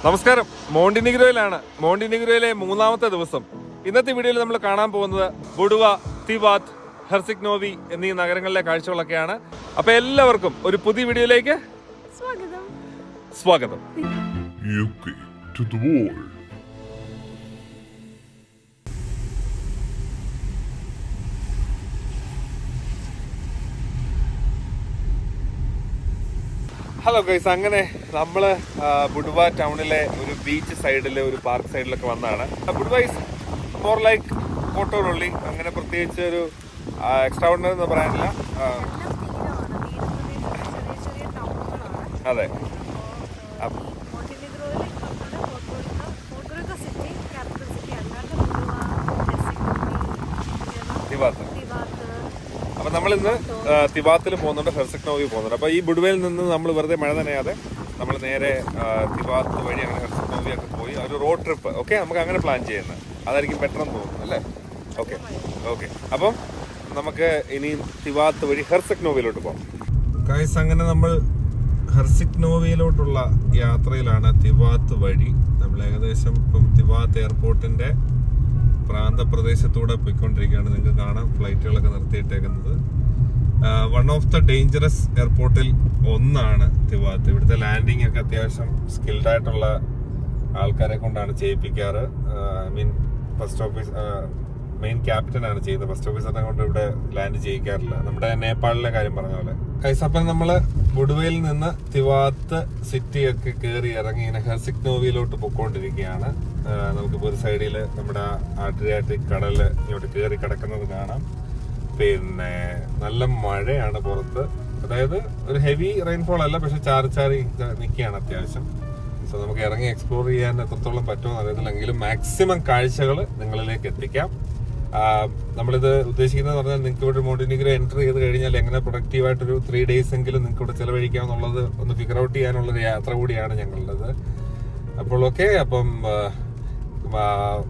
നമസ്കാരം. മോണ്ടിനിഗ്രോയിലാണ്. മോണ്ടിനിഗ്രോയിലെ മൂന്നാമത്തെ ദിവസം. ഇന്നത്തെ വീഡിയോയിൽ നമ്മൾ കാണാൻ പോകുന്നത് ബുഡുവ, തിവാത്ത്, ഹെർസിഗ്നോവി എന്നീ നഗരങ്ങളിലെ കാഴ്ചകളൊക്കെയാണ്. അപ്പൊ എല്ലാവർക്കും ഒരു പുതിയ വീഡിയോയിലേക്ക് സ്വാഗതം. ഹലോ ഗൈസ്, അങ്ങനെ നമ്മള് ബുഡുവ ടൗണിലെ ഒരു ബീച്ച് സൈഡിലെ ഒരു പാർക്ക് സൈഡിലൊക്കെ വന്നതാണ്. ബുഡുവ ഈസ് മോർ ലൈക്ക് കോട്ടോറുള്ളി, അങ്ങനെ പ്രത്യേകിച്ച് ഒരു എക്സ്ട്രാ ഓർഡിനറി എന്ന് പറയാനില്ല. അതെ, തിവാത്ത്. അപ്പൊ നമ്മളിന്ന് തിവാത്തിൽ പോകുന്നുണ്ട്, ഹെർസിഗ്നോവി പോകുന്നുണ്ട്. അപ്പൊ ഈ ബുഡുവയിൽ നിന്ന് നമ്മൾ വെറുതെ മഴ നനയാതെ നമ്മൾ നേരെ തിവാത്ത് വഴി അങ്ങനെ ഹെർസിഗ്നോവി ഒക്കെ പോയി ഒരു റോഡ് ട്രിപ്പ്. ഓക്കെ, നമുക്ക് അങ്ങനെ പ്ലാൻ ചെയ്യുന്നത് അതായിരിക്കും ബെറ്റർ എന്ന് തോന്നുന്നു അല്ലേ? ഓക്കെ ഓക്കെ അപ്പം നമുക്ക് ഇനി തിവാത്ത് വഴി ഹെർസിഗ്നോവിയിലോട്ട് പോകാം. ഗൈസ്, അങ്ങനെ നമ്മൾ ഹെർസിഗ്നോവിയിലോട്ടുള്ള യാത്രയിലാണ്. തിവാത്ത് വഴി നമ്മൾ ഏകദേശം ഇപ്പം തിവാത്ത് എയർപോർട്ടിന്റെ പ്രാന്തപ്രദേശത്തൂടെ പോയിക്കൊണ്ടിരിക്കുകയാണ്. നിങ്ങൾക്ക് കാണാം ഫ്ലൈറ്റുകളൊക്കെ നിർത്തിയിട്ടേക്കുന്നത്. വൺ ഓഫ് ദ ഡേഞ്ചറസ് എയർപോർട്ടിൽ ഒന്നാണ് തിവാത്ത്. ഇവിടുത്തെ ലാൻഡിങ് ഒക്കെ അത്യാവശ്യം സ്കിൽഡ് ആയിട്ടുള്ള ആൾക്കാരെ കൊണ്ടാണ് ചെയ്യിപ്പിക്കാറ്. I mean first office main ക്യാപ്റ്റനാണ് ചെയ്യുന്നത്. ഫസ്റ്റ് ഓഫീസറിനെ കൊണ്ട് ഇവിടെ ലാൻഡ് ചെയ്യിക്കാറില്ല. നമ്മുടെ നേപ്പാളിലെ കാര്യം പറഞ്ഞ പോലെ. കൈസപ്പൻ നമ്മള് ബുഡുവയിൽ നിന്ന് തിവാത്ത് സിറ്റി ഒക്കെ കയറി ഇറങ്ങി ഇങ്ങനെ ഹെർസിഗ്നോവിയിലോട്ട് പൊക്കോണ്ടിരിക്കുകയാണ്. നമുക്കിപ്പോൾ ഒരു സൈഡിൽ നമ്മുടെ ആഡ്രിയാറ്റിക് കടല് ഇങ്ങോട്ട് കയറി കിടക്കുന്നത് കാണാം. പിന്നെ നല്ല മഴയാണ് പുറത്ത്. അതായത് ഒരു ഹെവി റെയിൻഫോൾ അല്ല, പക്ഷെ ചാറി ചാറി നിൽക്കുകയാണ് അത്യാവശ്യം. സോ നമുക്ക് ഇറങ്ങി എക്സ്പ്ലോർ ചെയ്യാൻ എത്രത്തോളം പറ്റുമെന്ന് അറിയത്തില്ലെങ്കിലും മാക്സിമം കാഴ്ചകൾ നിങ്ങളിലേക്ക് എത്തിക്കാം. നമ്മളിത് ഉദ്ദേശിക്കുന്നത് പറഞ്ഞാൽ നിങ്ങൾക്ക് ഇവിടെ മോണ്ടിനിഗ്രോ എൻട്രി ചെയ്ത് കഴിഞ്ഞാൽ എങ്ങനെ പ്രൊഡക്റ്റീവായിട്ടൊരു 3 days എങ്കിലും നിങ്ങൾക്ക് ഇവിടെ ചിലവഴിക്കാം എന്നുള്ളത് ഒന്ന് ഫിഗർ ഔട്ട് ചെയ്യാനുള്ളൊരു യാത്ര കൂടിയാണ് ഞങ്ങളുടേത്. അപ്പോൾ ഓക്കെ, അപ്പം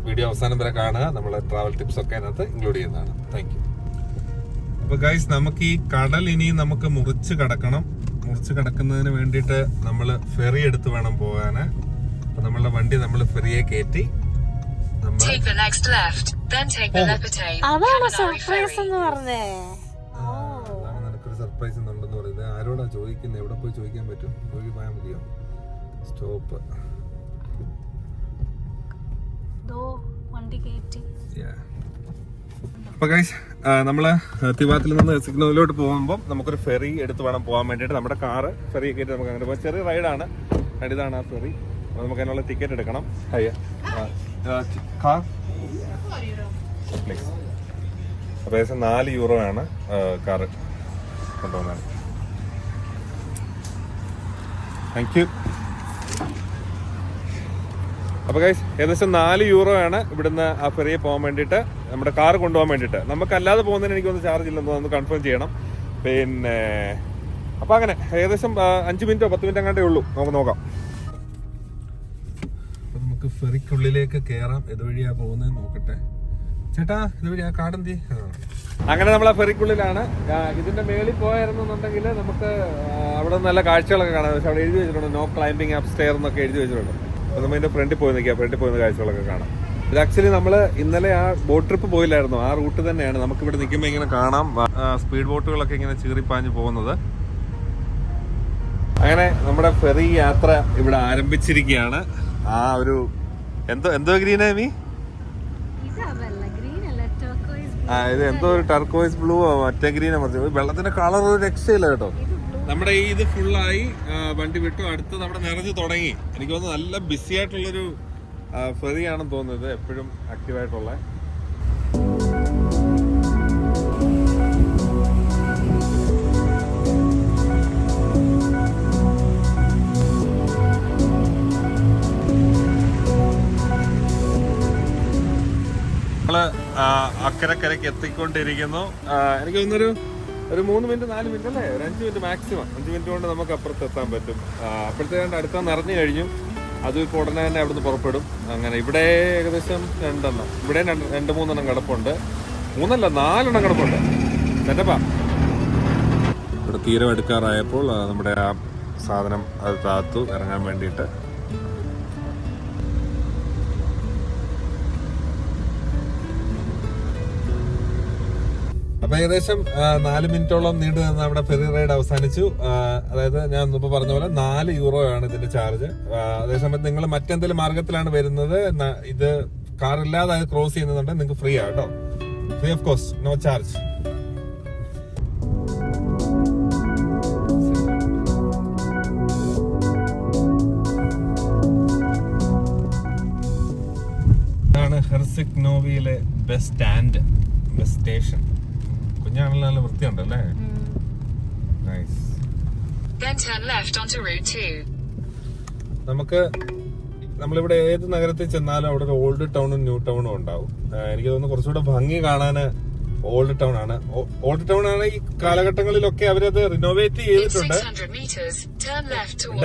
വീഡിയോ അവസാനം വരെ കാണുക. നമ്മളെ ട്രാവൽ ടിപ്സ് ഒക്കെ അതിനകത്ത് ഇൻക്ലൂഡ് ചെയ്യുന്നതാണ്. Thank you. അപ്പൊ ഗൈസ്, നമുക്ക് ഈ കടൽ ഇനി നമുക്ക് മുറിച്ച് കടക്കണം. മുറിച്ച് കടക്കുന്നതിന് വേണ്ടിയിട്ട് നമ്മൾ ഫെറി എടുത്ത് വേണം പോകാന്. അപ്പൊ നമ്മളുടെ വണ്ടി നമ്മൾ ഫെറിയെ കയറ്റി അതാണ് സർപ്രൈസ് എന്ന് പറഞ്ഞേ. നിനക്കൊരു സർപ്രൈസ് ഉണ്ടെന്ന് പറയുന്നത്. ആരോടാ ചോദിക്കുന്നത്? എവിടെ പോയി ചോദിക്കാൻ പറ്റും? പോയി പോയാൽ മതിയോ? സ്റ്റോപ്പ്. അപ്പൊ ഗൈസ്, നമ്മള് തിവാത്തിൽ നിന്ന് ഹെർസിഗ്നോവിയിലോട്ട് പോകുമ്പോൾ നമുക്കൊരു ഫെറി എടുത്ത് വേണം പോകാൻ വേണ്ടിയിട്ട്. നമ്മുടെ കാറ് ഫെറി കയറ്റി നമുക്ക് അങ്ങനെ പോകാം. ചെറിയ റൈഡാണ്. ഇതാണ് ആ ഫെറി. നമുക്ക് അതിനുള്ള ടിക്കറ്റ് എടുക്കണം. അപ്പൊ ഏകദേശം 4 euro ആണ് കാറ് കൊണ്ടുപോകുന്നത്. Thank you. അപ്പൊ ഗൈസ്, ഏകദേശം 4 euro ആണ് ഇവിടുന്ന് ആ ഫെറിയെ പോകാൻ വേണ്ടിയിട്ട്, നമ്മുടെ കാർ കൊണ്ടുപോകാൻ വേണ്ടിയിട്ട്. നമുക്ക് അല്ലാതെ പോകുന്നതിന് എനിക്കൊന്ന് ചാർജ് ഇല്ലെന്ന് ഒന്ന് കൺഫേം ചെയ്യണം. പിന്നെ അപ്പൊ അങ്ങനെ ഏകദേശം 5 മിനിറ്റോ 10 മിനിറ്റ് അങ്ങാണ്ടേ ഉള്ളൂ. നമുക്ക് നോക്കാം. അപ്പൊ നമുക്ക് ഫെറിക്കുള്ളിലേക്ക് കയറാം. ഇതുവഴിയാ പോകുന്നത് നോക്കട്ടെ. ചേട്ടാ, ഇതുവഴി ആ കാടെന്തി. അങ്ങനെ നമ്മൾ ആ ഫെറിക്കുള്ളിലാണ്. ഇതിന്റെ മേളിൽ പോയായിരുന്നുണ്ടെങ്കിൽ നമുക്ക് അവിടെ നല്ല കാഴ്ചകളൊക്കെ കാണാം. പക്ഷെ അവിടെ എഴുതി വെച്ചിട്ടുണ്ട് നോ ക്ലൈംബിങ് അപ്പ് സ്റ്റെയർ എന്നൊക്കെ എഴുതി വെച്ചിട്ടുണ്ട്. അപ്പൊ നമ്മൾ ഇതിന്റെ ഫ്രണ്ടിൽ പോയി നിൽക്കുക. ഫ്രണ്ടിൽ പോയി കാഴ്ചകളൊക്കെ കാണാം. ഇത് ആക്ച്വലി നമ്മൾ ഇന്നലെ ആ ബോട്ട് ട്രിപ്പ് പോയില്ലായിരുന്നു, ആ റൂട്ട് തന്നെയാണ്. നമുക്ക് ഇവിടെ നിൽക്കുമ്പോൾ ഇങ്ങനെ കാണാം സ്പീഡ് ബോട്ടുകളൊക്കെ ഇങ്ങനെ ചീറിപ്പാഞ്ഞ് പോകുന്നത്. അങ്ങനെ നമ്മുടെ ഫെറി യാത്ര ഇവിടെ ആരംഭിച്ചിരിക്കുകയാണ്. ആ ഒരു എന്തോ ഗ്രീനാ മീ? ഇത് എന്തോ ഒരു ടർക്കോയിസ് ബ്ലൂ, മറ്റേ ഗ്രീനാ മറിച്ച്. വെള്ളത്തിന്റെ കളർ ഒരു രക്ഷയില്ല കേട്ടോ. നമ്മുടെ ഈ ഇത് ഫുള്ളായി, വണ്ടി വിട്ടു. അടുത്ത് നമ്മുടെ നിറഞ്ഞു തുടങ്ങി. എനിക്ക് തോന്നുന്നു നല്ല ബിസി ആയിട്ടുള്ളൊരു ഫെറി ആണെന്ന് തോന്നുന്നത്, എപ്പോഴും ആക്റ്റീവായിട്ടുള്ള. നമ്മള് അക്കരക്കരക്ക് എത്തിക്കൊണ്ടിരിക്കുന്നു. എനിക്ക് തോന്നുന്നൊരു 3 മിനിറ്റ് 4 മിനിറ്റ് അല്ലേ, ഒരു 5 മിനിറ്റ് മാക്സിമം. 5 മിനിറ്റ് കൊണ്ട് നമുക്ക് അപ്പുറത്ത് എത്താൻ പറ്റും. അപ്പോഴത്തേക്ക് അടുത്ത നിറഞ്ഞു കഴിഞ്ഞു. അതും ഇപ്പോൾ ഉടനെ തന്നെ അവിടുന്ന് പുറപ്പെടും. അങ്ങനെ ഇവിടെ ഏകദേശം 2 എണ്ണം, ഇവിടെ 2-3 എണ്ണം കിടപ്പുണ്ട്. 3 അല്ല 4 എണ്ണം കിടപ്പുണ്ട്. സെറ്റപ്പാ. ഇവിടെ തീരം എടുക്കാറായപ്പോൾ നമ്മുടെ ആ സാധനം അത് താത്തു ഇറങ്ങാൻ വേണ്ടിയിട്ട്. അപ്പൊ ഏകദേശം 4 മിനിറ്റോളം നീണ്ടു നിന്ന് നമ്മുടെ ഫെറി റൈഡ് അവസാനിച്ചു. അതായത് ഞാൻ മുമ്പ് പറഞ്ഞ പോലെ €4 ഇതിന്റെ ചാർജ്. അതേസമയത്ത് നിങ്ങൾ മറ്റെന്തെങ്കിലും മാർഗത്തിലാണ് വരുന്നത്, ഇത് കാർ ഇല്ലാതെ ക്രോസ് ചെയ്യുന്നുണ്ടെങ്കിൽ നിങ്ങൾക്ക് ഫ്രീ ആണ് കേട്ടോ. Free of cost, no charge. ഇതാണ് ഹെർസിക് നോവിയിലെ ബസ് സ്റ്റാൻഡ്, ബസ് സ്റ്റേഷൻ. കുഞ്ഞാണല്ലോ, നല്ല വൃത്തിയുണ്ടല്ലേ. നൈസ്. നമ്മളിവിടെ ഏത് നഗരത്തിൽ ചെന്നാലും അവിടെ ഒരു ഓൾഡ് ടൗണും ന്യൂ ടൗണും ഉണ്ടാവും. എനിക്ക് തോന്നുന്നു കുറച്ചുകൂടെ ഭംഗി കാണാന് ഓൾഡ് ടൗൺ ആണ്. ഓൾഡ് ടൗൺ ആണ് ഈ കാലഘട്ടങ്ങളിലൊക്കെ അവരത് റിനോവേറ്റ് ചെയ്തിട്ടുണ്ട്.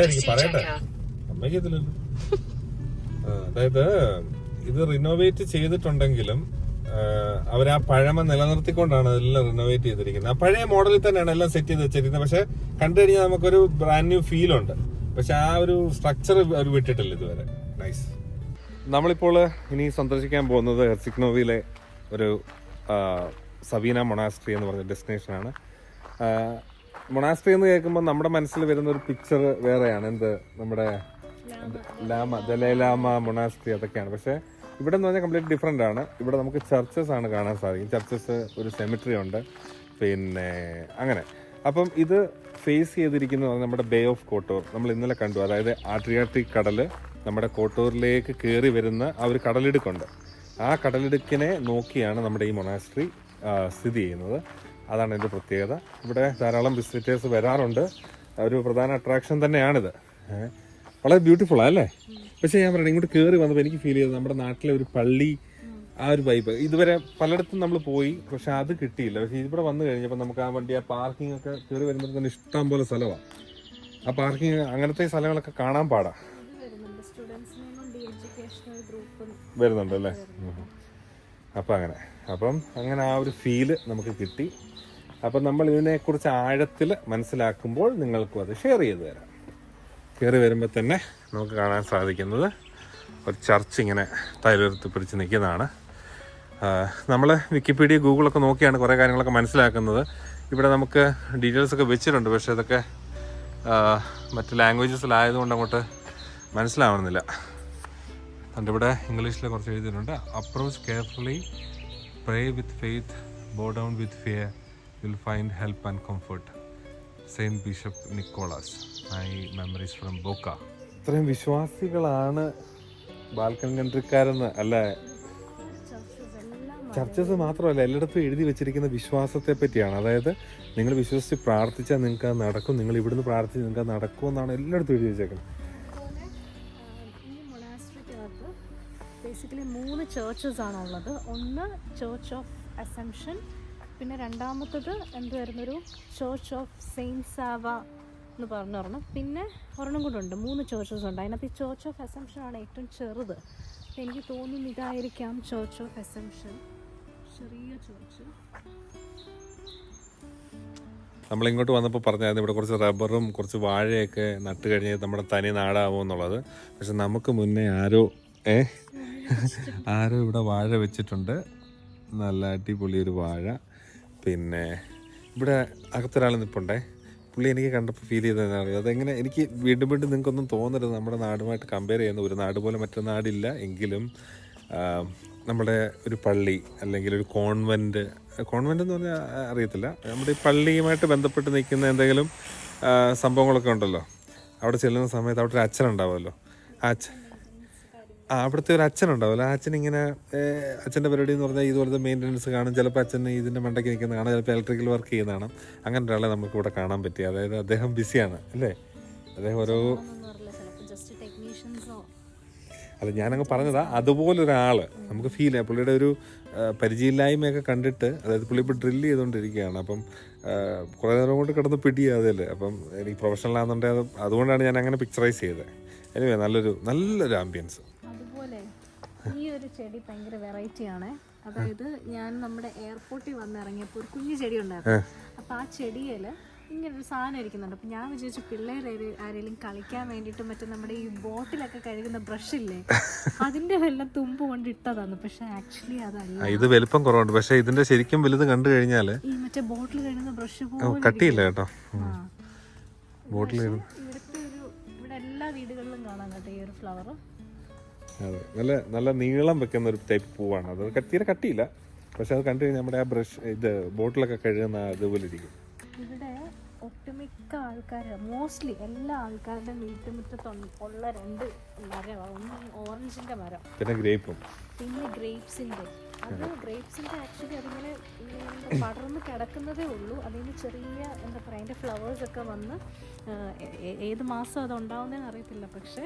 എനിക്ക് പറയട്ടെ, അമ്മയ്ക്കത്തില്ലല്ലോ. അതായത് ഇത് റിനോവേറ്റ് ചെയ്തിട്ടുണ്ടെങ്കിലും അവർ ആ പഴമ നിലനിർത്തിക്കൊണ്ടാണ് അതെല്ലാം റിനോവേറ്റ് ചെയ്തിരിക്കുന്നത്. ആ പഴയ മോഡലിൽ തന്നെയാണ് എല്ലാം സെറ്റ് ചെയ്ത് വെച്ചിരിക്കുന്നത്. പക്ഷെ കണ്ടു കഴിഞ്ഞാൽ നമുക്കൊരു ബ്രാൻഡ് ന്യൂ ഫീൽ ഉണ്ട്. പക്ഷെ ആ ഒരു സ്ട്രക്ചർ അവർ വിട്ടിട്ടില്ല ഇതുവരെ. നൈസ്. നമ്മളിപ്പോൾ ഇനി സന്ദർശിക്കാൻ പോകുന്നത് ഹെർസിക് നോവിയിലെ ഒരു സവീന മൊണാസ്ട്രി എന്ന് പറഞ്ഞ ഡെസ്റ്റിനേഷനാണ്. മൊണാസ്ട്രി എന്ന് കേൾക്കുമ്പോൾ നമ്മുടെ മനസ്സിൽ വരുന്ന ഒരു പിക്ചർ വേറെയാണ്. എന്ത്, നമ്മുടെ ദലൈലാമ മൊണാസ്ട്രി അതൊക്കെയാണ്. പക്ഷെ ഇവിടെ എന്ന് പറഞ്ഞാൽ കംപ്ലീറ്റ് ഡിഫറെൻ്റ് ആണ്. ഇവിടെ നമുക്ക് ചർച്ചസ് ആണ് കാണാൻ സാധിക്കും. ചർച്ചസ്, ഒരു സെമിട്രി ഉണ്ട്, പിന്നെ അങ്ങനെ. അപ്പം ഇത് ഫേസ് ചെയ്തിരിക്കുന്നത് നമ്മുടെ ബേ ഓഫ് കോട്ടൂർ. നമ്മൾ ഇന്നലെ കണ്ടു. അതായത് ആഡ്രിയാറ്റിക് കടൽ നമ്മുടെ കോട്ടൂറിലേക്ക് കയറി വരുന്ന ആ ഒരു കടലിടുക്കുണ്ട്. ആ കടലിടുക്കിനെ നോക്കിയാണ് നമ്മുടെ ഈ മൊണാസ്ട്രി സ്ഥിതി ചെയ്യുന്നത്. അതാണ് ഇതിൻ്റെ പ്രത്യേകത. ഇവിടെ ധാരാളം വിസിറ്റേഴ്സ് വരാറുണ്ട്. ഒരു പ്രധാന അട്രാക്ഷൻ തന്നെയാണിത്. വളരെ ബ്യൂട്ടിഫുൾ അല്ലേ? പക്ഷേ ഞാൻ പറയണേ, ഇങ്ങോട്ട് കയറി വന്നപ്പോൾ എനിക്ക് ഫീൽ ചെയ്തത് നമ്മുടെ നാട്ടിലെ ഒരു പള്ളി, ആ ഒരു വൈബ്. ഇതുവരെ പലയിടത്തും നമ്മൾ പോയി, പക്ഷെ അത് കിട്ടിയില്ല. പക്ഷെ ഇവിടെ വന്നു കഴിഞ്ഞപ്പോൾ നമുക്ക് ആ വണ്ടി, ആ പാർക്കിംഗ് ഒക്കെ കയറി വരുമ്പോൾ തന്നെ ഇഷ്ടം പോലെ സ്ഥലമാണ്. ആ പാർക്കിംഗ്, അങ്ങനത്തെ സ്ഥലങ്ങളൊക്കെ കാണാൻ പാടാ. വരുന്നുണ്ട് അല്ലേ? അപ്പം അങ്ങനെ ആ ഒരു ഫീല് നമുക്ക് കിട്ടി. അപ്പം നമ്മൾ ഇതിനെക്കുറിച്ച് ആഴത്തിൽ മനസ്സിലാക്കുമ്പോൾ നിങ്ങൾക്കും അത് ഷെയർ ചെയ്ത് തരാം. കയറി വരുമ്പോൾ തന്നെ നമുക്ക് കാണാൻ സാധിക്കുന്നത് ഒരു ചർച്ച് ഇങ്ങനെ തലയുയർത്തി പിടിച്ച് നിൽക്കുന്നതാണ്. നമ്മൾ വിക്കിപീഡിയ, ഗൂഗിളൊക്കെ നോക്കിയാണ് കുറേ കാര്യങ്ങളൊക്കെ മനസ്സിലാക്കുന്നത്. ഇവിടെ നമുക്ക് ഡീറ്റെയിൽസ് ഒക്കെ വെച്ചിട്ടുണ്ട്, പക്ഷേ അതൊക്കെ മറ്റ് ലാംഗ്വേജസിലായതുകൊണ്ട് അങ്ങോട്ട് മനസ്സിലാവുന്നില്ല. അതുകൊണ്ട് ഇവിടെ ഇംഗ്ലീഷിൽ കുറച്ച് എഴുതിയിട്ടുണ്ട്. Approach carefully, pray with faith, bow down with fear, will find help and comfort. Saint bishop Nicholas, my memories from ബോക്ക. ഇത്രയും വിശ്വാസികളാണ് ബാൽക്കൻ കൺട്രിക്കാരെന്ന് അല്ലേ? ചർച്ചസ് മാത്രമല്ല, എല്ലായിടത്തും എഴുതി വെച്ചിരിക്കുന്ന വിശ്വാസത്തെ പറ്റിയാണ്. അതായത് നിങ്ങൾ വിശ്വസിച്ച് പ്രാർത്ഥിച്ചാൽ നിങ്ങൾക്ക് അത് നടക്കും, നിങ്ങൾ ഇവിടുന്ന് പ്രാർത്ഥിച്ച് നിങ്ങൾക്ക് അത് നടക്കുമെന്നാണ് എല്ലായിടത്തും എഴുതി വെച്ചേക്കുന്നത്. ഈ മൊണാസ്ട്രിക്കകത്ത് ബേസിക്കലി 3 ചേർച്ചസ് ആണുള്ളത്. ഒന്ന് ചേർച്ച് ഓഫ് അസംഷൻ, പിന്നെ രണ്ടാമത്തത് എന്തുവായിരുന്നൊരു ചേർച്ച് ഓഫ് സെയിൻറ്റ് സാവ എന്ന് പറഞ്ഞൊരെണ്ണം, പിന്നെ ഒരെണ്ണം കൊണ്ടുണ്ട്. 3 ചേർച്ചസ് ഉണ്ട്. അതിനകത്ത് ഈ ചേർച്ച് ഓഫ് അസംഷൻ ആണ് ഏറ്റവും ചെറുത്. അപ്പം എനിക്ക് തോന്നുന്നു ഇതായിരിക്കാം ചേർച്ച് ഓഫ് അസംഷൻ, ചെറിയ ചേർച്ച്. നമ്മളിങ്ങോട്ട് വന്നപ്പോൾ പറഞ്ഞായിരുന്നു ഇവിടെ കുറച്ച് റബ്ബറും കുറച്ച് വാഴയൊക്കെ നട്ട് കഴിഞ്ഞ് നമ്മുടെ തനി നാടാവും എന്നുള്ളത്. പക്ഷെ നമുക്ക് മുന്നേ ആരോ ഇവിടെ വാഴ വെച്ചിട്ടുണ്ട്. നല്ല അടിപൊളി ഒരു വാഴ. പിന്നെ ഇവിടെ അകത്തൊരാൾ നിൽപ്പുണ്ടേ. പുള്ളി എനിക്ക് കണ്ടപ്പോൾ ഫീൽ ചെയ്തതെന്ന് അറിയാം. അതെങ്ങനെ എനിക്ക് വീണ്ടും നിങ്ങൾക്കൊന്നും തോന്നരുത്, നമ്മുടെ നാടുമായിട്ട് കമ്പയർ ചെയ്യുന്ന ഒരു നാട് പോലെ മറ്റൊരു നാടില്ല. എങ്കിലും നമ്മുടെ ഒരു പള്ളി അല്ലെങ്കിൽ ഒരു കോൺവെൻറ്റ് എന്ന് പറഞ്ഞാൽ അറിയത്തില്ല, നമ്മുടെ ഈ പള്ളിയുമായിട്ട് ബന്ധപ്പെട്ട് നിൽക്കുന്ന എന്തെങ്കിലും സംഭവങ്ങളൊക്കെ ഉണ്ടല്ലോ. അവിടെ ചെല്ലുന്ന സമയത്ത് അവിടെ ഒരു അച്ഛനുണ്ടാവുമല്ലോ. അവിടുത്തെ ഒരു അച്ഛനുണ്ടാവുമല്ലോ. ആ അച്ഛനിങ്ങനെ അച്ഛൻ്റെ പരിപാടി എന്ന് പറഞ്ഞാൽ ഇതുപോലത്തെ മെയിൻ്റനൻസ് കാണും. ചിലപ്പോൾ അച്ഛന് ഇതിൻ്റെ മണ്ടയ്ക്ക് നിൽക്കുന്ന കാണാം, ചിലപ്പോൾ ഇലക്ട്രിക്കൽ വർക്ക് ചെയ്യുന്നതാണ്. അങ്ങനെ ഒരാളെ നമുക്ക് ഇവിടെ കാണാൻ പറ്റി. അതായത് അദ്ദേഹം ബിസിയാണ് അല്ലേ? അദ്ദേഹം ഓരോ അല്ല, ഞാനങ്ങ് പറഞ്ഞതാ, അതുപോലൊരാൾ നമുക്ക് ഫീൽ ചെയ്യാം. പുള്ളിയുടെ ഒരു പരിചയമില്ലായ്മയൊക്കെ കണ്ടിട്ട്, അതായത് പുള്ളി ഇപ്പോൾ ഡ്രില്ല് ചെയ്തുകൊണ്ടിരിക്കുകയാണ്. അപ്പം കുറേ നേരം കൊണ്ട് കിടന്ന് പിടിയാതല്ലേ. അപ്പം എനിക്ക് പ്രൊഫഷണലാണെന്നുണ്ടെങ്കിൽ അതുകൊണ്ടാണ് ഞാൻ അങ്ങനെ പിക്ചറൈസ് ചെയ്തത്. എനിവേ നല്ലൊരു ആംബിയൻസ്. അതുപോലെ ഈ ഒരു ചെടി ഭയങ്കര വെറൈറ്റി ആണ്. അതായത് ഞാൻ നമ്മുടെ എയർപോർട്ടിൽ വന്നിറങ്ങിയപ്പോൾ ഒരു കുഞ്ഞു ചെടി ഉണ്ടായിരുന്നു. അപ്പോൾ ആ ചെടിയിൽ ഇങ്ങനൊരു സാധനം ഇരിക്കുന്നുണ്ട്. അപ്പം ഞാൻ വിചാരിച്ചു പിള്ളേർ ആരെങ്കിലും കളിക്കാൻ വേണ്ടിയിട്ട് മറ്റേ നമ്മുടെ ഈ ബോട്ടിലൊക്കെ കഴുകുന്ന ബ്രഷ് ഇല്ലേ, അതിന്റെ വെള്ളം തുമ്പ് കൊണ്ട് ഇട്ടതാണ്. പക്ഷെ ആക്ച്വലി അതല്ല, ഇത് വലിപ്പം കുറവുണ്ട്. പക്ഷെ ഇതിന്റെ ശരിക്കും വലുത് കണ്ടു കഴിഞ്ഞാല് ഈ മറ്റേ ബോട്ടിൽ കഴുകുന്ന ബ്രഷ് പോലെ കട്ടിയില്ല കേട്ടോ. ബോട്ടിൽ ഇവിടുത്തെ ഇവിടെ എല്ലാ വീടുകളിലും കാണാൻ കേട്ടോ ഈ ഒരു ഫ്ലവർ. അതെ, നല്ല നല്ല നീളം വെക്കുന്ന ഒരു ടൈപ്പ് പൂവാണ്. അത് തീരെ കട്ടിയില്ല, പക്ഷെ അത് കണ്ടു കഴിഞ്ഞാൽ നമ്മുടെ ആ ബ്രഷ് ഇത് ബോട്ടിലൊക്കെ കഴുകുന്ന അതുപോലെ ഇരിക്കും. ഇവിടെ ഒട്ടുമിക്ക ആൾക്കാർ, മോസ്റ്റ്ലി എല്ലാ ആൾക്കാരുടെ വീട്ടുമുറ്റത്തുള്ള 2 മരമാണ്. ഒന്ന് ഓറഞ്ചിന്റെ മരം, പിന്നെ ഗ്രേപ്പും, പിന്നെ ഗ്രേപ്സിന്റെ. അത് ഗ്രേപ്സിന്റെ ആക്ച്വലി അതിങ്ങനെ പടർന്ന് കിടക്കുന്നതേ ഉള്ളൂ. അതിന് ചെറിയ എന്താ പറയുക, അതിന്റെ ഫ്ലവേഴ്സ് ഒക്കെ വന്ന് ഏത് മാസം അത് ഉണ്ടാവുന്നതെന്ന് അറിയത്തില്ല. പക്ഷെ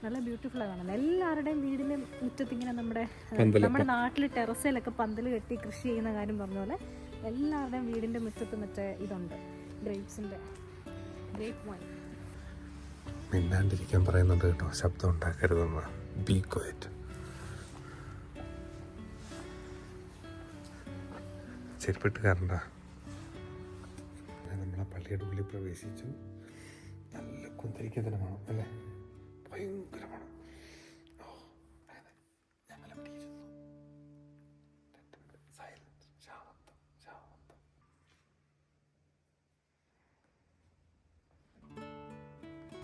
നല്ല ബ്യൂട്ടിഫുൾ ആണ്. എല്ലാവരുടെയും വീടിന്റെ മുറ്റത്ത് ഇങ്ങനെ നമ്മുടെ നാട്ടിൽ ടെറസിലൊക്കെ പന്തൽ കെട്ടി കൃഷി ചെയ്യുന്ന കാര്യം പറഞ്ഞ പോലെ എല്ലാവരുടെയും വീടിന്റെ മുറ്റത്ത് മറ്റേ ഇതുണ്ട്, ഗ്രേപ്സിന്റെ ഗ്രേപ്പ് വൈൻ. മിണ്ടാണ്ടിരിക്കാൻ പറയുന്നുണ്ട് കേട്ടോ, ശബ്ദം ഉണ്ടാക്കരുതെന്ന്. Be quiet. ചെരുപ്പിട്ട് കാരണ്ട. നമ്മളെ പള്ളിയുടെ ഉള്ളിൽ പ്രവേശിച്ചു. നല്ല കുന്തിരിക്കത്തിന് വേണം അല്ലേ, ഭയങ്കരമാണ്.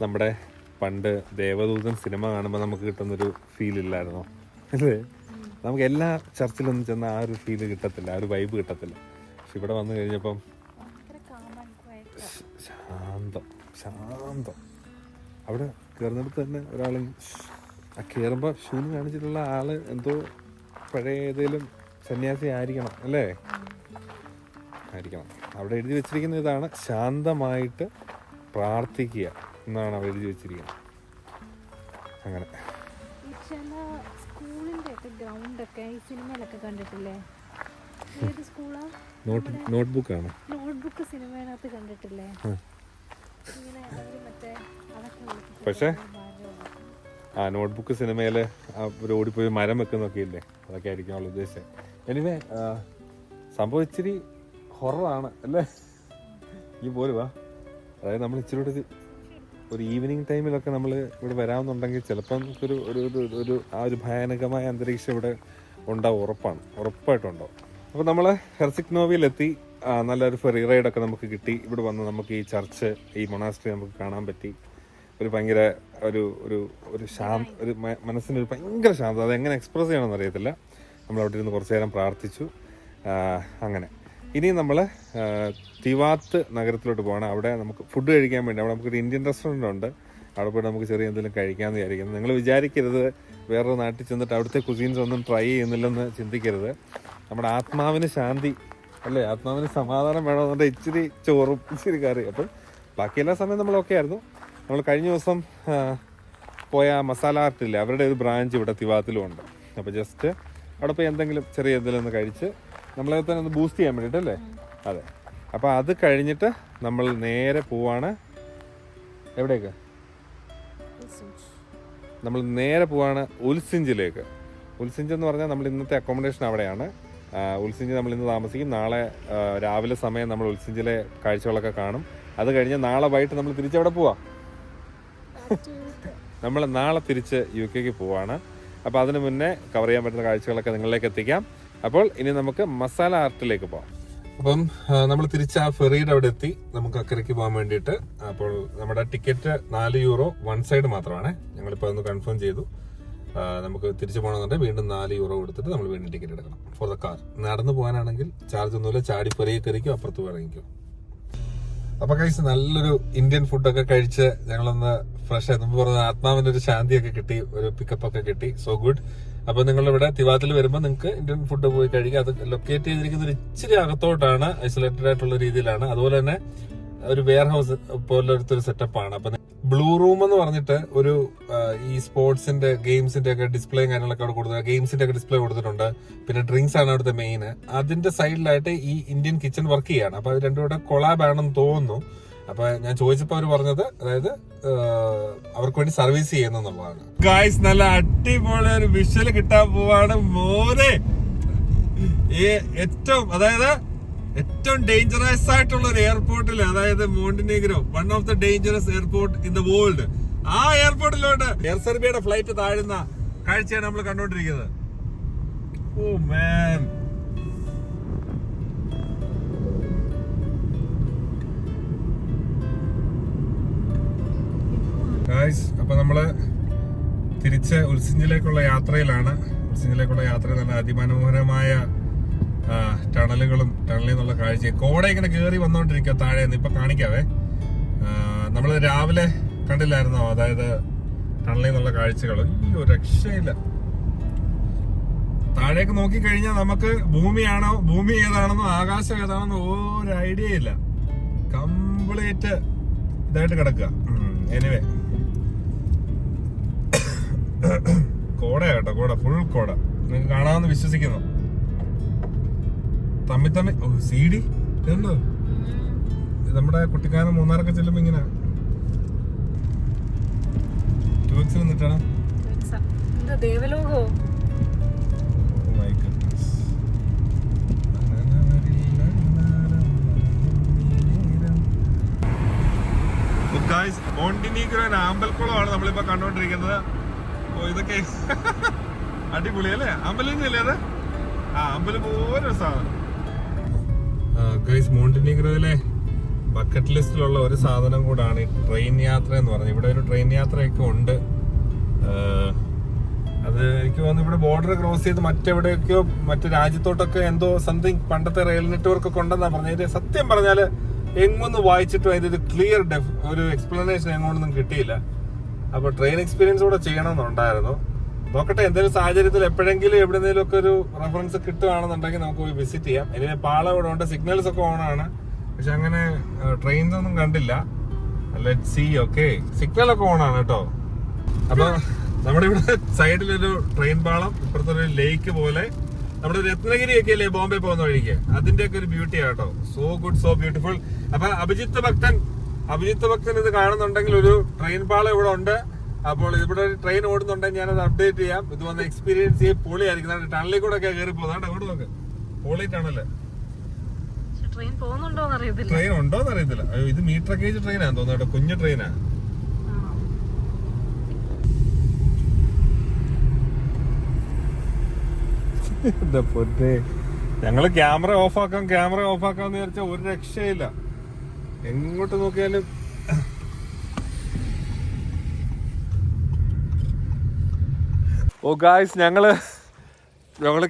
നമ്മുടെ പണ്ട് ദേവദൂതൻ സിനിമ കാണുമ്പോൾ നമുക്ക് കിട്ടുന്നൊരു ഫീൽ ഇല്ലായിരുന്നോ അല്ലേ? നമുക്ക് എല്ലാ ചർച്ചിലൊന്നും ചെന്ന ആ ഒരു ഫീല് കിട്ടത്തില്ല, ആ ഒരു വൈബ് കിട്ടത്തില്ല. പക്ഷെ ഇവിടെ വന്നു കഴിഞ്ഞപ്പം ശാന്തം ശാന്തം. അവിടെ കയറുന്നിടത്ത് തന്നെ ഒരാൾ കയറുമ്പോൾ ഷൂന്ന് കാണിച്ചിട്ടുള്ള ആള് എന്തോ പഴയ ഏതെങ്കിലും സന്യാസി ആയിരിക്കണം അല്ലേ? ആയിരിക്കണം. അവിടെ എഴുതി വെച്ചിരിക്കുന്ന ഇതാണ്, ശാന്തമായിട്ട് പ്രാർത്ഥിക്കുക എന്നാണ് അവിടെ എഴുതി വെച്ചിരിക്കുന്നത്. അങ്ങനെ ഗ്രൗണ്ടൊക്കെ ഈ സിനിമയിലൊക്കെ കണ്ടിട്ടില്ലേ? ഏത് സ്കൂളാ? നോട്ട്ബുക്കാണ്. നോട്ട്ബുക്ക് സിനിമയിനകത്ത് കണ്ടിട്ടില്ലേ? ഇങ്ങനെ മറ്റേ പക്ഷേ ആ നോട്ട്ബുക്ക് സിനിമയില് ഒരു ഓടിപ്പോയി മരം വെക്കുന്നൊക്കെ ഇല്ലേ, അതൊക്കെ ആയിരിക്കും അവൾ ഉദ്ദേശിച്ചത്. എനിവേ സംഭവം ഇച്ചിരി ഹൊററാണ് അല്ലേ? ഈ പോലുവാ, അതായത് നമ്മൾ ഇച്ചിരി കൂടെ ഒരു ഈവനിങ് ടൈമിലൊക്കെ നമ്മൾ ഇവിടെ വരാമെന്നുണ്ടെങ്കിൽ ചിലപ്പം നമുക്കൊരു ഒരു ആ ഒരു ഭയാനകമായ അന്തരീക്ഷം ഇവിടെ ഉണ്ടാവും, ഉറപ്പായിട്ടും ഉണ്ടാവും. അപ്പോൾ നമ്മൾ ഹെർസിഗ്നോവിലെത്തി. നല്ലൊരു ഫെറി റൈഡൊക്കെ നമുക്ക് കിട്ടി. ഇവിടെ വന്ന് നമുക്ക് ഈ ചർച്ച്, ഈ മൊണാസ്ട്രി നമുക്ക് കാണാൻ പറ്റി. ഒരു ഭയങ്കര ഒരു മനസ്സിനൊരു ഭയങ്കര ശാന്തത. അതെങ്ങനെ എക്സ്പ്രസ് ചെയ്യണമെന്ന് അറിയത്തില്ല. നമ്മളവിടെ ഇരുന്ന് കുറച്ച് നേരം പ്രാർത്ഥിച്ചു. അങ്ങനെ ഇനി നമ്മൾ തിവാത്ത് നഗരത്തിലോട്ട് പോകണം. അവിടെ നമുക്ക് ഫുഡ് കഴിക്കാൻ വേണ്ടി അവിടെ നമുക്കൊരു ഇന്ത്യൻ റെസ്റ്റോറൻ്റ് ഉണ്ട്. അവിടെ പോയിട്ട് നമുക്ക് ചെറിയ എന്തെങ്കിലും കഴിക്കാമെന്ന് വിചാരിക്കുന്നത്. നിങ്ങൾ വിചാരിക്കരുത് വേറൊരു നാട്ടിൽ ചെന്നിട്ട് അവിടുത്തെ കുസീൻസ് ഒന്നും ട്രൈ ചെയ്യുന്നില്ലെന്ന് ചിന്തിക്കരുത്. നമ്മുടെ ആത്മാവിന് ശാന്തി അല്ലേ, ആത്മാവിന് സമാധാനം വേണമെന്നുണ്ട് ഇച്ചിരി ചോറും ഇച്ചിരി കറി. അപ്പം ബാക്കി എല്ലാ സമയം നമ്മൾ ഓക്കെ ആയിരുന്നു. നമ്മൾ കഴിഞ്ഞ ദിവസം പോയ മസാല ആർട്ടില്ലേ, അവരുടെ ഒരു ബ്രാഞ്ച് ഇവിടെ തിവാത്തിലും ഉണ്ട്. അപ്പോൾ ജസ്റ്റ് അവിടെ പോയി ചെറിയ എന്തെങ്കിലും ഒന്ന് കഴിച്ച് നമ്മളെ തന്നെ ഒന്ന് ബൂസ്റ്റ് ചെയ്യാൻ വേണ്ടിയിട്ടല്ലേ. അതെ, അപ്പോൾ അത് കഴിഞ്ഞിട്ട് നമ്മൾ നേരെ പോവാണ് എവിടേക്ക്? നമ്മൾ നേരെ പോവാണ് ഉൽസിഞ്ചിലേക്ക്. ഉൽസിഞ്ച് എന്ന് പറഞ്ഞാൽ നമ്മൾ ഇന്നത്തെ അക്കോമഡേഷൻ അവിടെയാണ്. ഉൽസിഞ്ച് നമ്മൾ ഇന്ന് താമസിക്കും. നാളെ രാവിലെ സമയം നമ്മൾ ഉൽസിഞ്ചിലെ കാഴ്ചകളൊക്കെ കാണും. അത് കഴിഞ്ഞ് നാളെ വൈകിട്ട് നമ്മൾ തിരിച്ചെവിടെ പോവാ? നമ്മൾ നാളെ തിരിച്ച് UK പോവാണ്. അപ്പോൾ അതിന് മുന്നേ കവർ ചെയ്യാൻ പറ്റുന്ന കാഴ്ചകളൊക്കെ നിങ്ങളിലേക്ക് എത്തിക്കാം. അപ്പോൾ ഇനി നമുക്ക് മസാല ആർട്ടിലേക്ക് പോകാം. അപ്പം നമ്മൾ തിരിച്ച് ആ ഫെറിയുടെ അവിടെ എത്തി. നമുക്ക് അക്കരയ്ക്ക് പോകാൻ വേണ്ടിയിട്ട്. അപ്പോൾ നമ്മുടെ ടിക്കറ്റ് €4 വൺ സൈഡ് മാത്രമാണ്. ഞങ്ങളിപ്പോൾ അതൊന്ന് കൺഫേം ചെയ്തു. നമുക്ക് തിരിച്ചു പോകണമെന്നുണ്ടെങ്കിൽ വീണ്ടും €4 കൊടുത്തിട്ട് നമ്മൾ വീണ്ടും ടിക്കറ്റ് എടുക്കണം ഫോർ ദ കാർ. നടന്നു പോകാനാണെങ്കിൽ ചാർജ് ഒന്നുമില്ല. ചാടി ഫെറിയെ കയറിക്കും, അപ്പുറത്ത് ഇറങ്ങിക്കും. അപ്പൊ കഴിച്ച് നല്ലൊരു ഇന്ത്യൻ ഫുഡൊക്കെ കഴിച്ച് ഞങ്ങളൊന്ന് ഫ്രഷ് ആയി, മുമ്പ് പറഞ്ഞ ആത്മാവിന്റെ ഒരു ശാന്തിയൊക്കെ കിട്ടി, ഒരു പിക്കപ്പ് ഒക്കെ കിട്ടി. So good. അപ്പൊ നിങ്ങളിവിടെ തിവാത്തിൽ വരുമ്പോൾ നിങ്ങൾക്ക് ഇന്ത്യൻ ഫുഡ് പോയി കഴിക്കുക. അത് ലൊക്കേറ്റ് ചെയ്തിരിക്കുന്ന ഒരു ഇച്ചിരി അകത്തോട്ടാണ്, ഐസൊലേറ്റഡ് ആയിട്ടുള്ള രീതിയിലാണ്. അതുപോലെ തന്നെ ഒരു വെയർ ഹൗസ് പോലത്തെ ഒരു സെറ്റപ്പാണ്. അപ്പൊ ബ്ലൂ റൂം എന്ന് പറഞ്ഞിട്ട് ഒരു ഈ സ്പോർട്സിന്റെ ഗെയിംസിന്റെ ഒക്കെ ഡിസ്പ്ലേയും കാര്യങ്ങളൊക്കെ അവിടെ കൊടുത്തിട്ടുണ്ട്. ഗെയിംസിന്റെ ഒക്കെ ഡിസ്പ്ലേ കൊടുത്തിട്ടുണ്ട്. പിന്നെ ഡ്രിങ്ക്സ് ആണ് അവിടുത്തെ മെയിൻ. അതിന്റെ സൈഡിലായിട്ട് ഈ ഇന്ത്യൻ കിച്ചൺ വർക്ക് ചെയ്യാണ്. അപ്പൊ അത് രണ്ടും കൂടെ കൊളാബ് ആണെന്ന് തോന്നുന്നു. അപ്പൊ ഞാൻ ചോദിച്ചപ്പോ അവര് പറഞ്ഞത്, അതായത് അവർക്ക് വേണ്ടി സർവീസ് ചെയ്യുന്നുള്ളതാണ്. ഗായ്സ്, നല്ല അടിപൊളി ഒരു വിഷ്വല് കിട്ടാൻ പോവാണ് മോനെ. ഏറ്റവും, അതായത് ഏറ്റവും ഡേഞ്ചറസ് ആയിട്ടുള്ള ഒരു എയർപോർട്ടിൽ, അതായത് Montenegro, one of the dangerous airport in the world, ആ എയർപോർട്ടിലോട്ട് എയർ സെർബിയയുടെ ഫ്ലൈറ്റ് താഴുന്ന കാഴ്ചയാണ് നമ്മൾ കണ്ടുകൊണ്ടിരിക്കുന്നത്. ഓ മാൻ, അപ്പൊ നമ്മള് തിരിച്ച് ഉൽസിഞ്ചിലേക്കുള്ള യാത്രയിലാണ്. ഉൽസിഞ്ചിലേക്കുള്ള യാത്രയിൽ നല്ല അതിമനോഹരമായ ടണലുകളും ടണലിൽ നിന്നുള്ള കാഴ്ച, കോട ഇങ്ങനെ കയറി വന്നോണ്ടിരിക്കുക താഴേന്ന്. ഇപ്പൊ കാണിക്കാവേ, നമ്മള് രാവിലെ കണ്ടില്ലായിരുന്നോ, അതായത് ടണലിൽ നിന്നുള്ള കാഴ്ചകൾ. ഈ ഒരു രക്ഷയില്ല. താഴേക്ക് നോക്കിക്കഴിഞ്ഞാൽ നമുക്ക് ഭൂമി ഏതാണെന്നോ ആകാശം ഏതാണെന്നോ ഒരു ഐഡിയ ഇല്ല. കംപ്ലീറ്റ് ഇതായിട്ട് കിടക്കുക. എനിവേ, കോടയാ കേട്ടോ, കോട, ഫുൾ കോട. നിങ്ങൾക്ക് കാണാമെന്ന് വിശ്വസിക്കുന്നു. തമ്മി സീഡി ഇതുണ്ടോ, നമ്മുടെ കുട്ടിക്കാലം മൂന്നാറൊക്കെ ചെല്ലുമ്പോ ഇങ്ങനെ വന്നിട്ടാണ്. മോണ്ടിനീഗ്രോ ആമ്പൽക്കുളമാണ് നമ്മളിപ്പോ കണ്ടോണ്ടിരിക്കുന്നത്. ഓ, ഇതൊക്കെ അടിപൊളി അല്ലേ? അമ്പലല്ലേ അത്? ആ, അമ്പലം പോലൊരു സാധനം. മോണ്ടിനീഗ്രോയിലെ ബക്കറ്റ് ലിസ്റ്റിലുള്ള ഒരു സാധനം കൂടാണ് ഈ ട്രെയിൻ യാത്ര എന്ന് പറഞ്ഞത്. ഇവിടെ ഒരു ട്രെയിൻ യാത്രയൊക്കെ ഉണ്ട്. അത് എനിക്ക് തോന്നുന്നു ഇവിടെ ബോർഡർ ക്രോസ് ചെയ്ത് മറ്റെവിടെയൊക്കെയോ മറ്റു രാജ്യത്തോട്ടൊക്കെ എന്തോ സംതിങ് പണ്ടത്തെ റെയിൽ നെറ്റ്വർക്ക് ഒക്കെ ഉണ്ടെന്നാ പറഞ്ഞത്. സത്യം പറഞ്ഞാല് എങ്ങൊന്ന് വായിച്ചിട്ടും അതിന്റെ ക്ലിയർ ഒരു എക്സ്പ്ലനേഷൻ എങ്ങോട്ടൊന്നും കിട്ടിയില്ല. അപ്പൊ ട്രെയിൻ എക്സ്പീരിയൻസ് കൂടെ ചെയ്യണമെന്നുണ്ടായിരുന്നു. നോക്കട്ടെ, എന്തെങ്കിലും സാഹചര്യത്തിൽ എപ്പോഴെങ്കിലും എവിടെയെങ്കിലും ഒക്കെ ഒരു റെഫറൻസ് കിട്ടുകയാണെന്നുണ്ടെങ്കിൽ നമുക്ക് പോയി വിസിറ്റ് ചെയ്യാം. ഇനി പാളം ഇവിടെ ഉണ്ട്, സിഗ്നൽസ് ഒക്കെ ഓണാണ്, പക്ഷെ അങ്ങനെ ട്രെയിൻസ് ഒന്നും കണ്ടില്ല. Let see. ഓക്കെ, സിഗ്നലൊക്കെ ഓണാണ് കേട്ടോ. അപ്പൊ നമ്മുടെ ഇവിടെ സൈഡിലൊരു ട്രെയിൻ പാളം, ഇപ്പുറത്തൊരു ലേക്ക് പോലെ. നമ്മുടെ രത്നഗിരി ഒക്കെ അല്ലേ ബോംബെ പോകുന്ന വഴിക്ക്, അതിന്റെ ഒക്കെ ഒരു ബ്യൂട്ടി ആട്ടോ. So good, so beautiful. അപ്പൊ അഭിജിത്ത് ഭക്തൻ ഇത് കാണുന്നുണ്ടെങ്കിൽ ഒരു ട്രെയിൻ പാളം ഇവിടെ ഉണ്ട്. അപ്പോൾ ഇവിടെ ഒരു ട്രെയിൻ ഓടുന്നുണ്ടെങ്കിൽ ഞാനത് അപ്ഡേറ്റ് ചെയ്യാം. ഇത് വന്ന് എക്സ്പീരിയൻസ് ചെയ്യും. പൊളിയായിരിക്കും. ടണലിൽ കൂടെ ഒക്കെ കയറി പോകുന്നുണ്ട്. അങ്ങോട്ട് നോക്ക്, പൊളി ടണല്. ട്രെയിൻ ഉണ്ടോന്ന് അറിയത്തില്ല. ഇത് മീറ്റർ ഗേജ് ട്രെയിനാന്ന് തോന്നുന്നു, കുഞ്ഞു ട്രെയിനാ. ഞങ്ങള് ക്യാമറ ഓഫാക്കാം എന്ന് വിചാരിച്ചാൽ ഒരു രക്ഷയില്ല. എങ്ങോട്ട് നോക്കിയാലും ഗായ്സ്, ഞങ്ങള്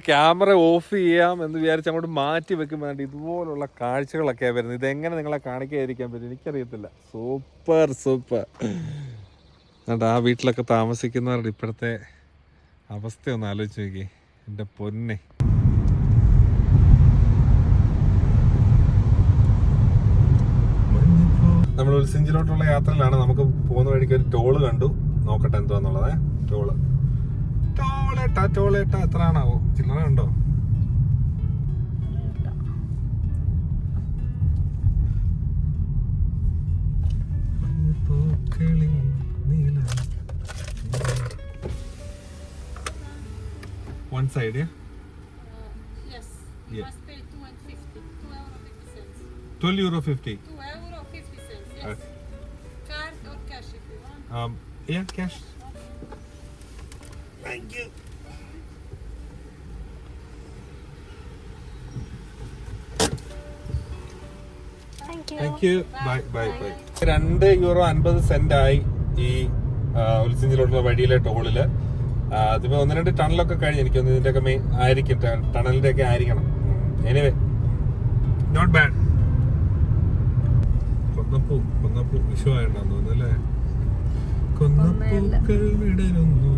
ക്യാമറ ഓഫ് ചെയ്യാം എന്ന് വിചാരിച്ച് അങ്ങോട്ട് മാറ്റി വെക്കുമ്പോൾ ഇതുപോലുള്ള കാഴ്ചകളൊക്കെയാണ് വരുന്നത്. ഇതെങ്ങനെ നിങ്ങളെ കാണിക്കാതിരിക്കാൻ പറ്റും എനിക്കറിയത്തില്ല. സൂപ്പർ. എന്നിട്ട് ആ വീട്ടിലൊക്കെ താമസിക്കുന്നവരുടെ ഇപ്പോഴത്തെ അവസ്ഥ ഒന്ന് ആലോചിച്ച് നോക്കി. എൻ്റെ പൊന്നെ, നമ്മൾ ഉൽസിഞ്ചിലോട്ടുള്ള യാത്രയിലാണ്. നമുക്ക് പോകുന്ന വഴിക്ക് ഒരു ടോള് കണ്ടു. നോക്കട്ടെ എന്തുവാന്നുള്ളത്. ടോളേട്ടാ എത്ര ആണാവോ? ചില്ലറ ഉണ്ടോ? One side, yeah? Yes. You must pay 2.50. €12.50. €2.50, yes. Card or cash if you want. Yeah, cash. Thank you. Thank you. Bye. €2.50 ആയി ഈ ഉൽസിഞ്ചിലോട്ടുള്ള വഴിയിലെ ടോളില്. അതിപ്പോ 1-2 ടണലൊക്കെ കഴിഞ്ഞ് എനിക്കൊന്ന് ഇതിന്റെ ഒക്കെ ആയിരിക്കും, ടണലിന്റെ ഒക്കെ ആയിരിക്കണം. Anyway, not bad. കൊന്നപ്പൂ വിഷു ആയിട്ടുണ്ടാന്ന് തോന്നുന്നു അല്ലേ? കൊന്നപ്പൂക്കൾ വിടരുന്നു.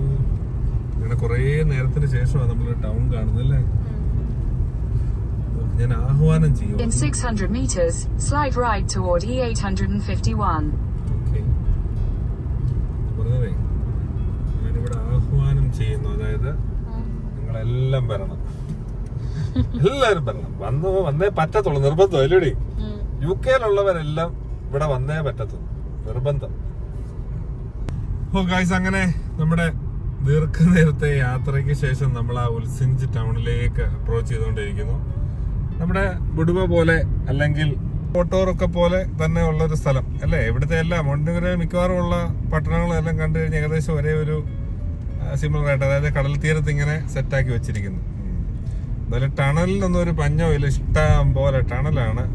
അങ്ങനെ കൊറേ നേരത്തിന് ശേഷമാണ് നമ്മൾ ടൗൺ കാണുന്നല്ലേ. ഞാൻ ആഹ്വാനം ചെയ്യും. In 600 meters, slide right toward E851. Okay, പറഞ്ഞതേ ഞാനിവിടെ ആഹ്വാനം ചെയ്യുന്നു. അതായത് നിങ്ങളെല്ലാം വരണം, എല്ലാരും വരണം. വന്നേ പറ്റത്തുള്ളൂ, നിർബന്ധം അല്ലേടി. UK-യിലുള്ളവരെല്ലാം ഇവിടെ വന്നേ പറ്റത്തുള്ളൂ, നിർബന്ധം. ഗായ്സ്, അങ്ങനെ നമ്മുടെ ദീർഘനേരത്തെ യാത്രയ്ക്ക് ശേഷം നമ്മൾ ആ ഉൽസിഞ്ച് ടൗണിലേക്ക് അപ്രോച്ച് ചെയ്തുകൊണ്ടിരിക്കുന്നു. നമ്മുടെ ബുഡുവ പോലെ അല്ലെങ്കിൽ കോട്ടോറൊക്കെ പോലെ തന്നെ ഉള്ളൊരു സ്ഥലം അല്ലേ. ഇവിടുത്തെ എല്ലാം മോണ്ടിനിഗ്രോ മിക്കവാറും ഉള്ള പട്ടണങ്ങളെല്ലാം കണ്ടു കഴിഞ്ഞാൽ ഏകദേശം ഒരേ ഒരു സിമിലർ ആയിട്ട്, അതായത് കടൽ തീരത്ത് ഇങ്ങനെ സെറ്റാക്കി വെച്ചിരിക്കുന്നു. എന്തായാലും ടണലിനൊന്നും ഒരു പഞ്ഞോ ഇല്ല, ഇഷ്ടം പോലെ ടണലാണ്.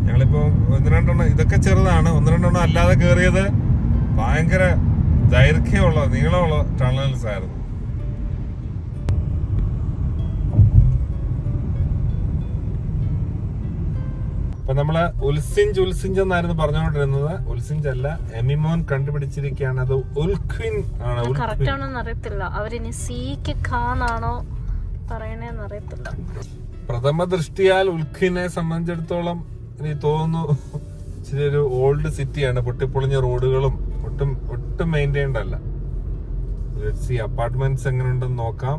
ഞങ്ങളിപ്പോ 1-2 ഇതൊക്കെ ചെറുതാണ്, 1-2 അല്ലാതെ കയറിയത് ഭയങ്കര ദൈർഘ്യമുള്ള നീളമുള്ള ടണൽസ് ആയിരുന്നു. അപ്പൊ നമ്മള് ഉൽസിഞ്ച് എന്നായിരുന്നു പറഞ്ഞുകൊണ്ടിരുന്നത്. ഉൽസിഞ്ച് അല്ല, എമിമോൻ കണ്ടുപിടിച്ചിരിക്കുകയാണ്. അത് ഉൽക്വിൻ ആണ്. കറക്റ്റ് ആണോന്ന് അറിയത്തില്ല, അവരിനി സീക്ക് ഖാന്നാണോ പറയണേന്ന് അറിയത്തില്ല. പ്രഥമ ദൃഷ്ടിയാൽ ഉൽഖിനെ സംബന്ധിച്ചിടത്തോളം എനിക്ക് തോന്നുന്നു ഇച്ചിരി ഒരു ഓൾഡ് സിറ്റിയാണ്. പൊട്ടിപ്പൊളിഞ്ഞ റോഡുകളും ഒട്ടും മെയിൻറ്റൈൻഡ് അല്ല. അപ്പാർട്ട്മെന്റ്സ് എങ്ങനെയുണ്ടെന്ന് നോക്കാം.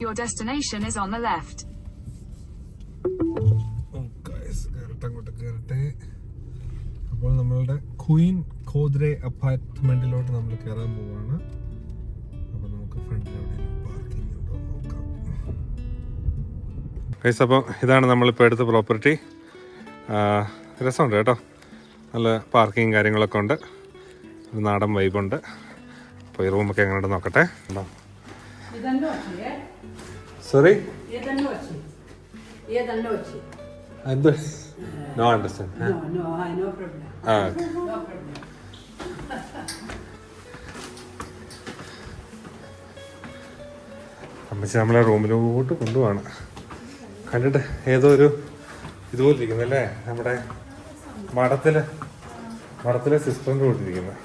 Your destination is on the left. അങ്ങോട്ട് കയറട്ടെ. അപ്പോൾ നമ്മളുടെ ക്വീൻ ഖോദ്രെ അപ്പാർട്ട്മെന്റിലോട്ട് നമ്മൾ കയറാൻ പോവാണ്. അപ്പൊ നമുക്ക് ഫ്രണ്ടിൽ എവിടെയെങ്കിലും പാർക്കിംഗ് ഉണ്ടോ നോക്കാം. അപ്പോൾ ഇതാണ് നമ്മളിപ്പോൾ എടുത്ത പ്രോപ്പർട്ടി. രസമുണ്ട് കേട്ടോ, നല്ല പാർക്കിങ് കാര്യങ്ങളൊക്കെ ഉണ്ട്, ഒരു നാടൻ വൈബുണ്ട്. അപ്പോൾ ഈ റൂമൊക്കെ എങ്ങനെയുണ്ട് നോക്കട്ടെ. സോറി എന്തോ നോ അണ്ടർസ്റ്റാൻഡ്. ആ അമ്മച്ചി നമ്മളെ റൂമിലോട്ട് കൊണ്ടുപോവാണ്. കണ്ടിട്ട് ഏതോ ഒരു ഇതുപോലെ ഇരിക്കുന്നല്ലേ, നമ്മുടെ മഠത്തിലെ സിസ്റ്ററിൻ്റെ കൂട്ടിരിക്കുന്നത്.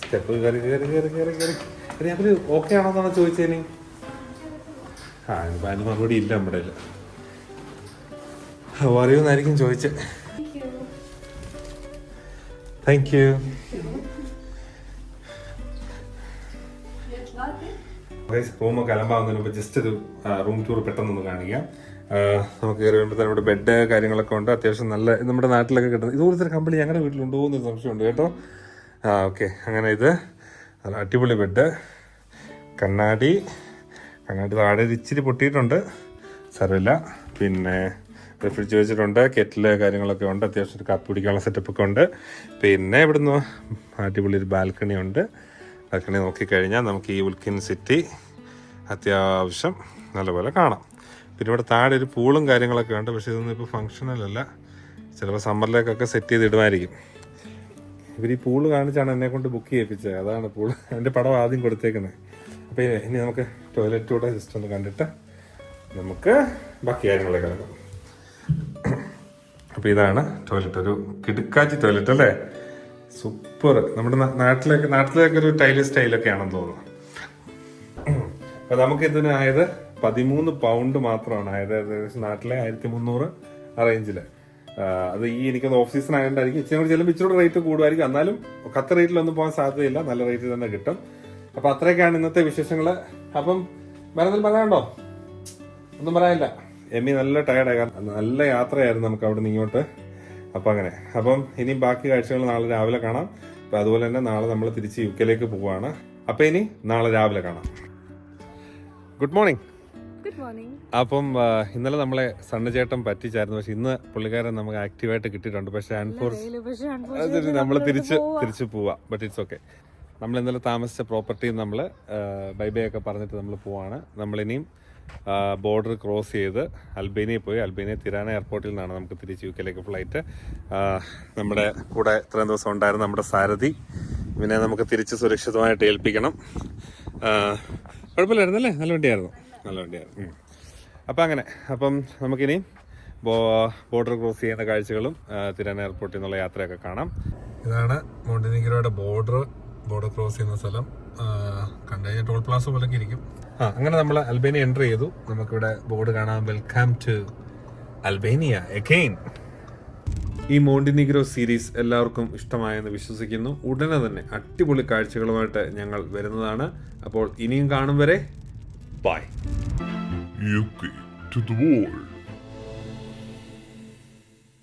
സ്റ്റെപ്പ് കയറി അവര് ഓക്കെ ആണോന്നാണ് ചോദിച്ചേനി. ഇനിയിപ്പോൾ അതിന് മറുപടി ഇല്ല നമ്മുടെ കയ്യിൽ. അറിയുമെന്നായിരിക്കും ചോദിച്ചത്. Thank you. റൂമൊക്കെ അലമ്പാവുന്നതിന് മുമ്പ് ജസ്റ്റ് ഒരു റൂം ടൂർ പെട്ടെന്നൊന്ന് കാണിക്കാം. നമുക്ക് കയറി വരുമ്പോൾ തന്നെ ഇവിടെ ബെഡ് കാര്യങ്ങളൊക്കെ ഉണ്ട്. അത്യാവശ്യം നല്ല നമ്മുടെ നാട്ടിലൊക്കെ കിട്ടുന്നത് ഇതുപോലത്തെ ഒരു കമ്പനി ഞങ്ങളുടെ വീട്ടിലുണ്ടോ എന്നൊരു സംശയമുണ്ട് കേട്ടോ. ഓക്കെ, അങ്ങനെ ഇത് നല്ല അടിപൊളി ബെഡ്. കണ്ണാടി താഴെ ഇച്ചിരി പൊട്ടിയിട്ടുണ്ട്, സാരമില്ല. പിന്നെ ഫ്രിഡ്ജ് വെച്ചിട്ടുണ്ട്, കെറ്റില് കാര്യങ്ങളൊക്കെ ഉണ്ട്, അത്യാവശ്യം ഒരു കാപ്പി പിടിക്കാനുള്ള സെറ്റപ്പൊക്കെ ഉണ്ട്. പിന്നെ ഇവിടുന്ന് അടിപൊളി ഒരു ബാൽക്കണി ഉണ്ട്. ബാൽക്കണി നോക്കിക്കഴിഞ്ഞാൽ നമുക്ക് ഈ ഉൽക്കിൻ സിറ്റി അത്യാവശ്യം നല്ലപോലെ കാണാം. പിന്നെ ഇവിടെ താഴെ ഒരു പൂളും കാര്യങ്ങളൊക്കെ ഉണ്ട്. പക്ഷേ ഇതൊന്നും ഇപ്പോൾ ഫങ്ഷനലല്ല, ചിലപ്പോൾ സമ്മറിലേക്കൊക്കെ സെറ്റ് ചെയ്തിടുമായിരിക്കും. ഇവർ ഈ പൂള് കാണിച്ചാണ് എന്നെ കൊണ്ട് ബുക്ക് ചെയ്യിപ്പിച്ചത്. അതാണ് പൂള്, അതിൻ്റെ പടം ആദ്യം കൊടുത്തേക്കുന്നത്. അപ്പോൾ ഇനി നമുക്ക് ടോയ്ലറ്റൂടെ ജസ്റ്റ് ഒന്ന് കണ്ടിട്ട് നമുക്ക് ബാക്കി കാര്യങ്ങളൊക്കെ നടക്കും. അപ്പോൾ ഇതാണ് ടോയ്ലറ്റ്, ഒരു കിടുക്കാച്ചി ടോയ്ലറ്റ് അല്ലേ, സൂപ്പർ. നമ്മുടെ നാട്ടിലേക്ക് ഒരു സ്റ്റൈലൊക്കെ ആണെന്ന് തോന്നുന്നു. അപ്പോൾ നമുക്ക് ഇതിനായത് 13 പൗണ്ട് മാത്രമാണ് ആയത്. ഏകദേശം നാട്ടിലെ 1300 ആ റേഞ്ചിൽ. അത് ഈ എനിക്കൊന്ന് ഓഫ് സീസൺ ആയതുകൊണ്ടായിരിക്കും ഇച്ചിരി കൂടി ചെല്ലുമ്പോൾ ഇച്ചിരി റേറ്റ് കൂടുമായിരിക്കും. എന്നാലും കത്ത് റേറ്റിലൊന്നും പോകാൻ സാധ്യതയില്ല, നല്ല റേറ്റിൽ തന്നെ കിട്ടും. അപ്പൊ അത്രയൊക്കെയാണ് ഇന്നത്തെ വിശേഷങ്ങള്. അപ്പം വേറെ പറയാനുണ്ടോ? ഒന്നും പറയാനില്ല. എമ്മി നല്ല ടയർഡായി, നല്ല യാത്രയായിരുന്നു നമുക്ക് അവിടെ നിന്ന് ഇങ്ങോട്ട്. അപ്പം അങ്ങനെ. അപ്പം ഇനി ബാക്കി കാഴ്ചകൾ നാളെ രാവിലെ കാണാം. അപ്പം അതുപോലെ തന്നെ നാളെ നമ്മൾ തിരിച്ച് UK പോവാണ്. അപ്പം ഇനി നാളെ രാവിലെ കാണാം. Good morning. അപ്പം ഇന്നലെ നമ്മളെ സണ്ണുചേട്ടൻ പറ്റിച്ചായിരുന്നു. പക്ഷെ ഇന്ന് പുള്ളിക്കാരൻ നമുക്ക് ആക്റ്റീവായിട്ട് കിട്ടിയിട്ടുണ്ട്. പക്ഷെ നമ്മൾ തിരിച്ചു പോവാ. But it's okay. നമ്മൾ ഇന്നലെ താമസിച്ച പ്രോപ്പർട്ടിയിൽ നമ്മൾ ബൈ ഒക്കെ പറഞ്ഞിട്ട് നമ്മൾ പോവാണ്. നമ്മളിനിയും ബോർഡർ ക്രോസ് ചെയ്ത് അൽബേനിയ പോയി. അൽബേനിയ തിരാന എയർപോർട്ടിൽ നിന്നാണ് നമുക്ക് തിരിച്ച് UK ഫ്ലൈറ്റ്. നമ്മുടെ കൂടെ ഇത്രയും ദിവസം ഉണ്ടായിരുന്ന നമ്മുടെ സാരഥി ഇവനെ നമുക്ക് തിരിച്ച് സുരക്ഷിതമായിട്ട് ഏൽപ്പിക്കണം. കുഴപ്പമില്ലായിരുന്നല്ലേ? നല്ല വണ്ടിയായിരുന്നു. അപ്പം അങ്ങനെ. അപ്പം നമുക്കിനി ബോർഡർ ക്രോസ് ചെയ്യുന്ന കാഴ്ചകളും തിരാന എയർപോർട്ടിൽ നിന്നുള്ള യാത്രയൊക്കെ കാണാം. ഇതാണ് മോണ്ടിനിഗ്രോയുടെ ബോർഡർ ക്രോസ് ചെയ്യുന്ന സ്ഥലം. കണ്ടു കഴിഞ്ഞാൽ ടോൾ പ്ലാസ പോലൊക്കെ ഇരിക്കും. അങ്ങനെ നമ്മൾ അൽബേനിയ എൻ്റർ ചെയ്തു. നമുക്കിവിടെ ബോർഡ് കാണാം, വെൽക്കം ടു അൽബേനിയ അഗെയിൻ. ഈ മോണ്ടിനിഗ്രോ സീരീസ് എല്ലാവർക്കും ഇഷ്ടമായെന്ന് വിശ്വസിക്കുന്നു. ഉടനെ തന്നെ അടിപൊളി കാഴ്ചകളുമായിട്ട് ഞങ്ങൾ വരുന്നതാണ്. അപ്പോൾ ഇനിയും കാണും വരെ by. UK to the world.